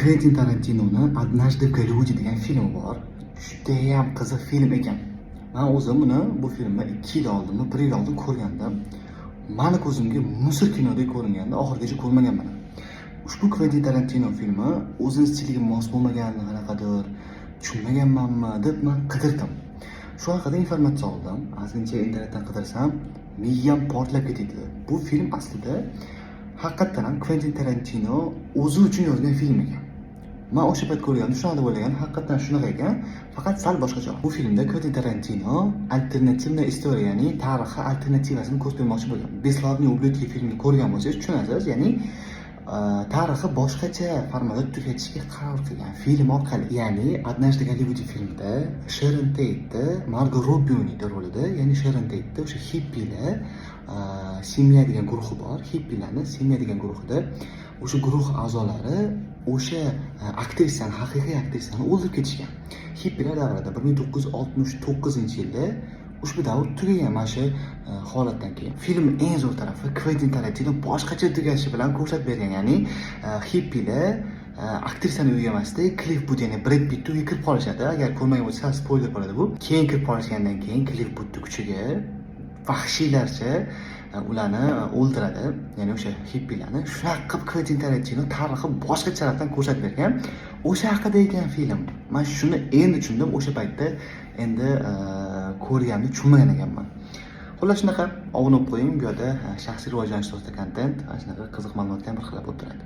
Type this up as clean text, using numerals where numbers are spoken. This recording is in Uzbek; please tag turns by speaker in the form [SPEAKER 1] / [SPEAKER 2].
[SPEAKER 1] Kventin Tarantino'ning "Однажды в Голливуде" degan filmi bor. Judayam qiziq film ekan. Men o'zim bu filmni 2 yil oldinmi, 1 yil oldin ko'rgandim. Meni ko'zimga Misr kinodek ko'ringanda oxirigacha ko'rmaganman. Ushbu Kventin Tarantino filmi o'zining stiliga mos bo'lmaganini qanaqadir tushunmaganmanmi deb men qidirdim. Shu haqida informatsiya oldim. Ozgincha internetdan qidirsam, miyam portlab ketdi. Bu film aslida haqiqatan ham Kventin Tarantino o'zi uchun yozgan film ekan. Men o'sha payt ko'rganda shunaqa deb o'ylagan, haqiqatan shunaqa ekan, faqat sal boshqacha. Bu filmda Kventin Tarantino alternativna istoriya, ya'ni tarixi alternativasini ko'rsatmoqchi bo'lgan. Бесславные ублюдки filmini ko'rgan bo'lsangiz tushunasiz, ya'ni tarixi boshqacha formatda tugatishga qaror qilgan film orqali. Ya'ni "Однажды в Голливуде" filmida Sharon Tate Margo Robbie o'ynaydi rolida, ya'ni Sharon Tate o'sha hippilar Semya degan guruhi bor. Hippilarning Semya degan guruhida o'sha guruh a'zolari o'sha aktrisani, haqiqiy aktrisani o'ldirib ketishgan. Hippilar davrida 1969-yilda ushbu davr tugagan mana shu holatdan keyin. Film eng zo'r tarafi Kventin Tarantino boshqacha tugashi bilan ko'rsatib bergan. Ya'ni hippilar aktrisani uyiga emasdi, Cliff Booth, ya'ni Brad Pitt uyiga kirib qolishadi. Agar ko'rmagan bo'lsangiz spoiler bo'ladi bu. Keyin kirib qolishgandan keyin Cliff Booth kuchiga vahshiylarcha ularni o'ldiradi, ya'ni o'sha hippilarni. Shunaqa qilib Kventin Tarantino tarixi boshqa tarafdan ko'rsatib bergan. O'sha haqida ekan film. Men shuni endi tushundim, o'sha paytda endi ko'rganimni tushunmagan ekanman. Xullas shunaqa, obuna bo'lib qo'ying, bu yerda shaxsiy rivojlanish to'g'risida kontent, shunaqa qiziq ma'lumotlar bir xil bo'lib turadi.